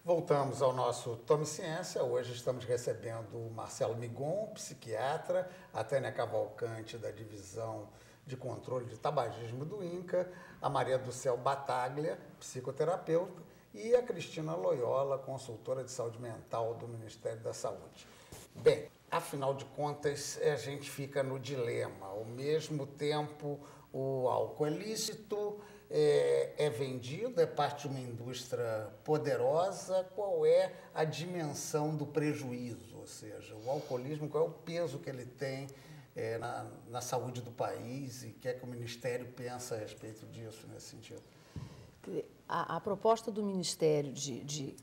Voltamos ao nosso Tome Ciência. Hoje estamos recebendo o Marcelo Migon, psiquiatra, a Tânia Cavalcante, da Divisão de Controle de Tabagismo do INCA, a Maria do Céu Bataglia, psicoterapeuta, e a Cristina Loyola, consultora de saúde mental do Ministério da Saúde. Bem, afinal de contas, a gente fica no dilema. Ao mesmo tempo, o álcool é lícito, é vendido, é parte de uma indústria poderosa. Qual é a dimensão do prejuízo? Ou seja, o alcoolismo, qual é o peso que ele tem na saúde do país, e o que é que o Ministério pensa a respeito disso nesse sentido? A proposta do Ministério de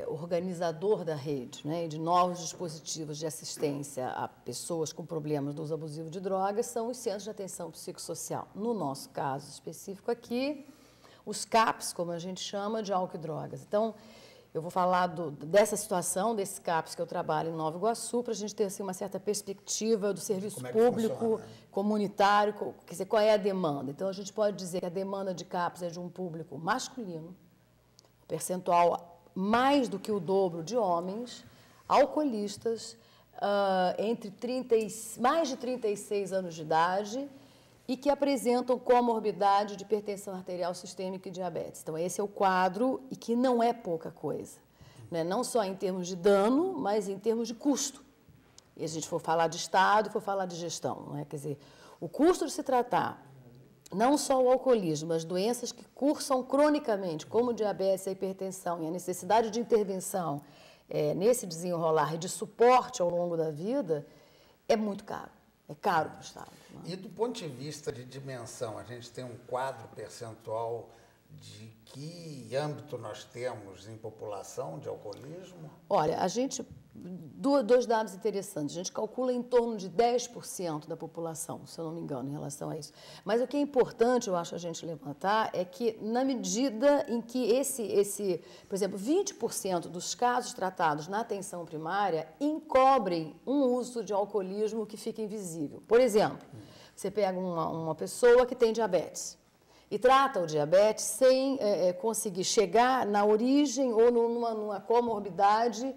organizador da rede, né, de novos dispositivos de assistência a pessoas com problemas do uso abusivo de drogas são os centros de atenção psicossocial. No nosso caso específico aqui, os CAPs, como a gente chama, de álcool e drogas. Então, eu vou falar dessa situação, desse CAPs que eu trabalho em Nova Iguaçu, para a gente ter assim, uma certa perspectiva do serviço público, comunitário, quer dizer, qual é a demanda. Então, a gente pode dizer que a demanda de CAPs é de um público masculino, percentual mais do que o dobro de homens, alcoolistas, mais de 36 anos de idade e que apresentam comorbidade de hipertensão arterial sistêmica e diabetes. Então, esse é o quadro e que não é pouca coisa, né? Não só em termos de dano, mas em termos de custo. E a gente for falar de Estado, for falar de gestão, não é? Quer dizer, o custo de se tratar não só o alcoolismo, mas doenças que cursam cronicamente, como diabetes e a hipertensão, e a necessidade de intervenção nesse desenrolar e de suporte ao longo da vida, é muito caro. É caro para o Estado. Né? E do ponto de vista de dimensão, a gente tem um quadro percentual de que âmbito nós temos em população de alcoolismo? Olha, a gente... Dois dados interessantes. A gente calcula em torno de 10% da população, se eu não me engano, em relação a isso. Mas o que é importante, eu acho, a gente levantar, é que na medida em que por exemplo, 20% dos casos tratados na atenção primária encobrem um uso de alcoolismo que fica invisível. Por exemplo, você pega uma pessoa que tem diabetes e trata o diabetes sem conseguir chegar na origem ou numa comorbidade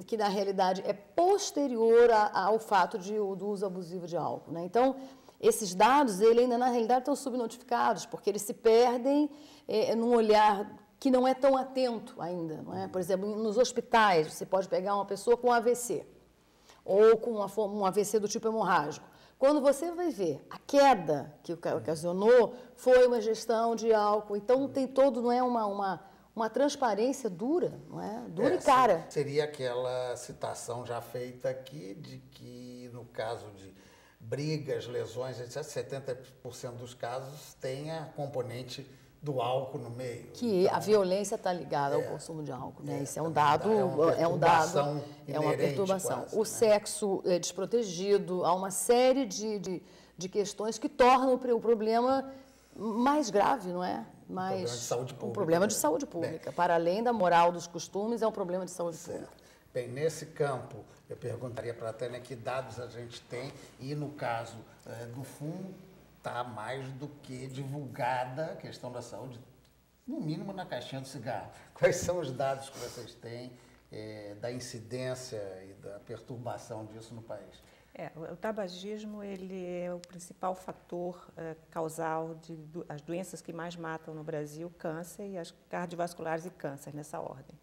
que na realidade é posterior ao fato do uso abusivo de álcool, né? Então, esses dados, ele ainda na realidade estão subnotificados, porque eles se perdem num olhar que não é tão atento ainda, não é? Por exemplo, nos hospitais, você pode pegar uma pessoa com AVC, ou com um AVC do tipo hemorrágico. Quando você vai ver a queda que ocasionou, foi uma ingestão de álcool, então tem todo, não é uma transparência dura, não é? Dura e cara. Seria aquela citação já feita aqui de que, no caso de brigas, lesões, etc., 70% dos casos tem a componente do álcool no meio. Que então, a violência está ligada ao consumo de álcool, né? Isso é um dado, é uma perturbação. Quase, o sexo desprotegido, há uma série de questões que tornam o problema mais grave, não é? Mas um problema de saúde pública. Bem, para além da moral dos costumes, é um problema de saúde pública. Bem, nesse campo, eu perguntaria para a Tânia que dados a gente tem e, no caso do fumo, está mais do que divulgada a questão da saúde, no mínimo na caixinha do cigarro. Quais são os dados que vocês têm da incidência e da perturbação disso no país? O tabagismo ele é o principal fator causal as doenças que mais matam no Brasil, câncer e as cardiovasculares e câncer, nessa ordem.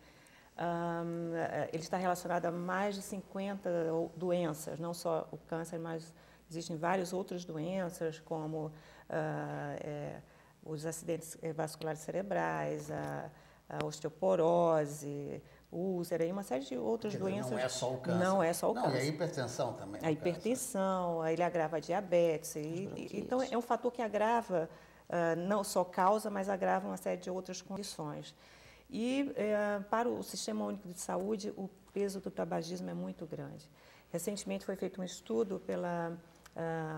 Ele está relacionado a mais de 50 doenças, não só o câncer, mas existem várias outras doenças, como os acidentes vasculares cerebrais, a osteoporose, úlcera e uma série de outras doenças. Não é só o câncer. Não é só o câncer. E a hipertensão também. A hipertensão, ele agrava a diabetes. Então, é um fator que agrava, não só causa, mas agrava uma série de outras condições. E para o Sistema Único de Saúde, o peso do tabagismo é muito grande. Recentemente foi feito um estudo pela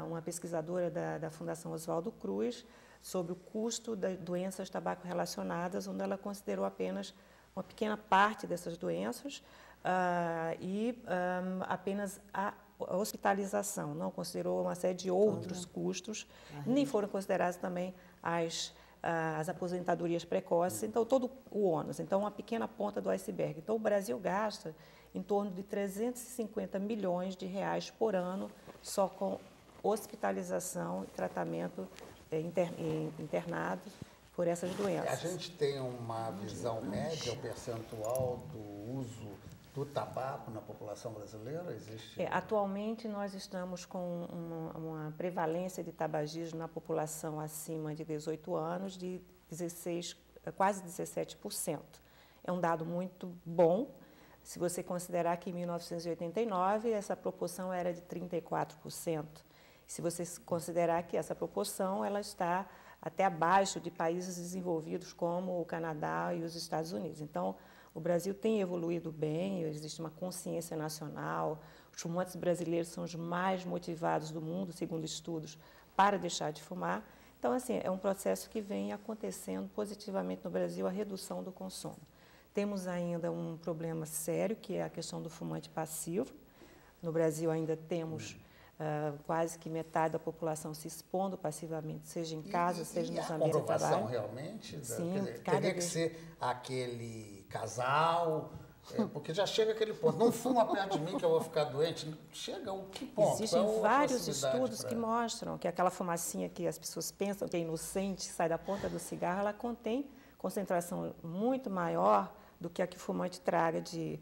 uma pesquisadora da Fundação Oswaldo Cruz sobre o custo das doenças tabaco-relacionadas, onde ela considerou apenas uma pequena parte dessas doenças apenas a hospitalização, não considerou uma série de outros custos, nem foram consideradas também as as aposentadorias precoces, então todo o ônus. Então, uma pequena ponta do iceberg. Então, o Brasil gasta em torno de 350 milhões de reais por ano só com hospitalização e tratamento internados por essas doenças. A gente tem uma visão média, o percentual do uso do tabaco na população brasileira? Existe? Atualmente, nós estamos com uma prevalência de tabagismo na população acima de 18 anos de quase 17%. É um dado muito bom, se você considerar que em 1989 essa proporção era de 34%. Se você considerar que essa proporção ela está até abaixo de países desenvolvidos como o Canadá e os Estados Unidos. Então, o Brasil tem evoluído bem, existe uma consciência nacional, os fumantes brasileiros são os mais motivados do mundo, segundo estudos, para deixar de fumar. Então, assim, é um processo que vem acontecendo positivamente no Brasil, a redução do consumo. Temos ainda um problema sério, que é a questão do fumante passivo. No Brasil ainda temos quase que metade da população se expondo passivamente, seja em casa, seja nos ambientes de trabalho. A comprovação realmente? Sim, dizer, teria que ser aquele casal, porque já chega aquele ponto, não fuma perto de mim que eu vou ficar doente. Chega o que ponto? Existem vários estudos que mostram que aquela fumacinha que as pessoas pensam que é inocente, sai da ponta do cigarro, ela contém concentração muito maior do que a que o fumante traga de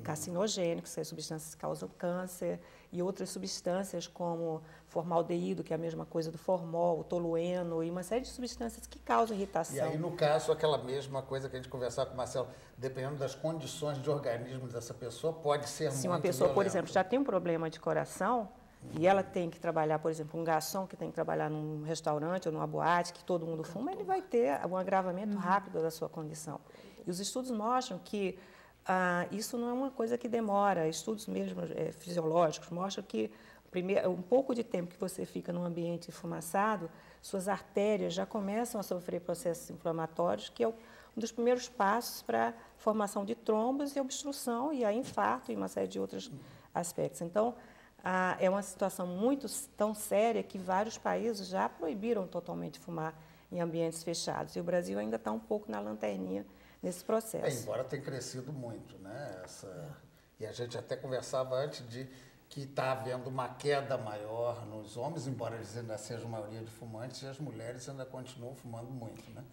carcinogênicos, substâncias que causam câncer, e outras substâncias como formaldeído, que é a mesma coisa do formol, o tolueno, e uma série de substâncias que causam irritação. E aí, no caso, aquela mesma coisa que a gente conversava com o Marcelo, dependendo das condições de organismo dessa pessoa, pode ser muito Se uma pessoa, violento. por exemplo, já tem um problema de coração, e ela tem que trabalhar, por exemplo, um garçom que tem que trabalhar num restaurante ou numa boate, que todo mundo fuma, ele vai ter um agravamento rápido da sua condição. E os estudos mostram que isso não é uma coisa que demora. Estudos mesmo fisiológicos mostram que um pouco de tempo que você fica num ambiente fumaçado, suas artérias já começam a sofrer processos inflamatórios, que é um dos primeiros passos para a formação de trombos e obstrução, e a infarto e uma série de outros aspectos. Então, é uma situação tão séria que vários países já proibiram totalmente fumar em ambientes fechados. E o Brasil ainda está um pouco na lanterninha nesse processo. Embora tenha crescido muito, né? E a gente até conversava antes de que está havendo uma queda maior nos homens, embora eles ainda sejam maioria de fumantes, e as mulheres ainda continuam fumando muito, né?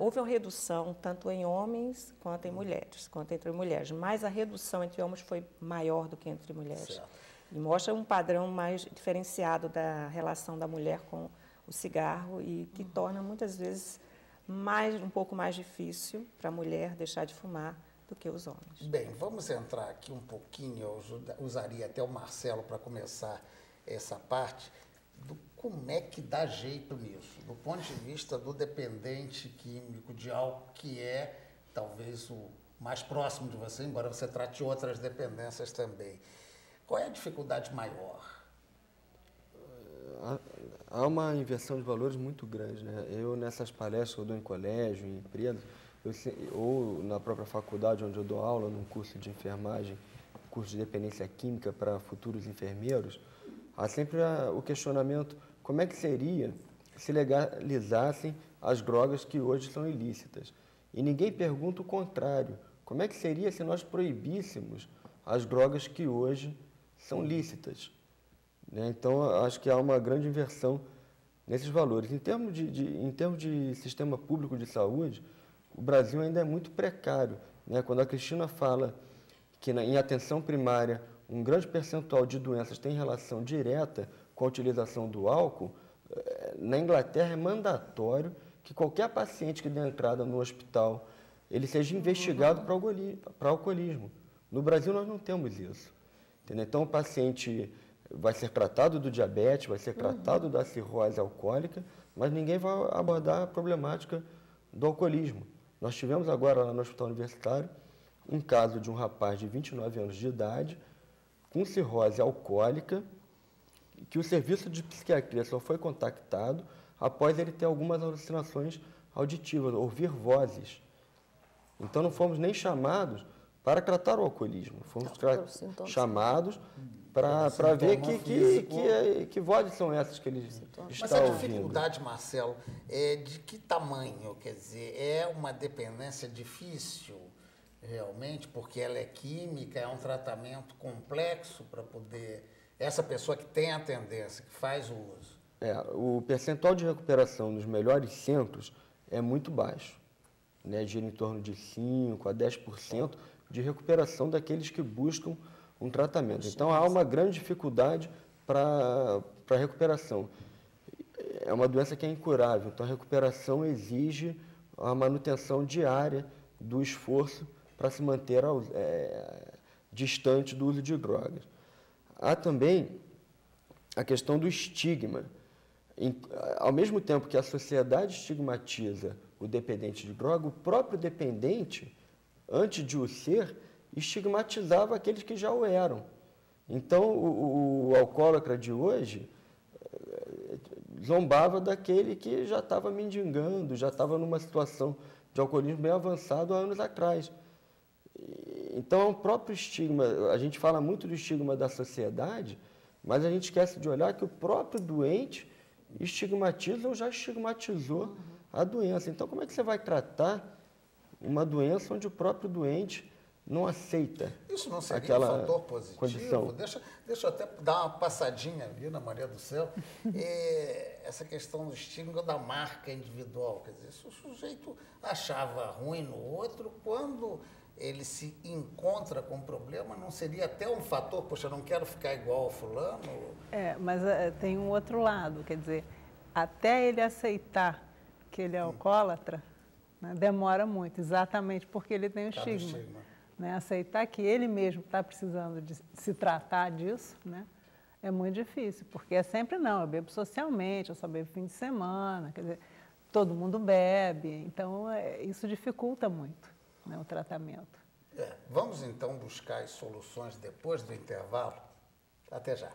Houve uma redução tanto em homens quanto em mulheres, quanto entre mulheres, mas a redução entre homens foi maior do que entre mulheres. Certo. E mostra um padrão mais diferenciado da relação da mulher com o cigarro e que torna muitas vezes um pouco mais difícil para a mulher deixar de fumar do que os homens. Bem, vamos entrar aqui um pouquinho, eu usaria até o Marcelo para começar essa parte, do como é que dá jeito nisso, do ponto de vista do dependente químico de álcool, que é talvez o mais próximo de você, embora você trate outras dependências também. Qual é a dificuldade maior? Há uma inversão de valores muito grande, né? Eu, nessas palestras que eu dou em colégio, em empresas, ou na própria faculdade, onde eu dou aula, num curso de enfermagem, curso de dependência química para futuros enfermeiros, há sempre o questionamento, como é que seria se legalizassem as drogas que hoje são ilícitas? E ninguém pergunta o contrário, como é que seria se nós proibíssemos as drogas que hoje são lícitas? Então, acho que há uma grande inversão nesses valores. Em termos de sistema público de saúde, o Brasil ainda é muito precário. Quando a Cristina fala que em atenção primária um grande percentual de doenças tem relação direta com a utilização do álcool, na Inglaterra é mandatório que qualquer paciente que dê entrada no hospital ele seja investigado para alcoolismo. No Brasil, nós não temos isso. Entendeu? Então, o paciente vai ser tratado do diabetes, vai ser tratado da cirrose alcoólica, mas ninguém vai abordar a problemática do alcoolismo. Nós tivemos agora lá no Hospital Universitário um caso de um rapaz de 29 anos de idade com cirrose alcoólica, que o serviço de psiquiatria só foi contactado após ele ter algumas alucinações auditivas, ouvir vozes. Então, não fomos nem chamados para tratar o alcoolismo. Fomos chamados para ver que vozes são essas que eles estão ouvindo. Mas a dificuldade, Marcelo, é de que tamanho? Quer dizer, é uma dependência difícil, realmente, porque ela é química, é um tratamento complexo para poder... Essa pessoa que tem a tendência, que faz o uso. O percentual de recuperação nos melhores centros é muito baixo, né? Gira em torno de 5% a 10% de recuperação daqueles que buscam um tratamento. Então, há uma grande dificuldade para a recuperação. É uma doença que é incurável, então a recuperação exige a manutenção diária do esforço para se manter distante do uso de drogas. Há também a questão do estigma. Ao mesmo tempo que a sociedade estigmatiza o dependente de droga, o próprio dependente, antes de o ser, estigmatizava aqueles que já o eram. Então, o alcoólatra de hoje zombava daquele que já estava mendigando, já estava numa situação de alcoolismo bem avançado há anos atrás. Então, o próprio estigma, a gente fala muito do estigma da sociedade, mas a gente esquece de olhar que o próprio doente estigmatiza ou já estigmatizou a doença. Então, como é que você vai tratar uma doença onde o próprio doente não aceita? Isso não seria aquela um fator positivo? Condição? Deixa eu até dar uma passadinha ali na Maria do Céu. Essa questão do estigma da marca individual. Quer dizer, se o sujeito achava ruim no outro, quando ele se encontra com um problema, não seria até um fator, poxa, eu não quero ficar igual ao fulano? Mas tem um outro lado, quer dizer, até ele aceitar que ele é alcoólatra, né, demora muito, exatamente porque ele tem o estigma. Né? Aceitar que ele mesmo está precisando de se tratar disso, né, é muito difícil, porque é sempre não, eu bebo socialmente, eu só bebo fim de semana, quer dizer, todo mundo bebe, então isso dificulta muito, né, o tratamento. Vamos então buscar as soluções depois do intervalo? Até já.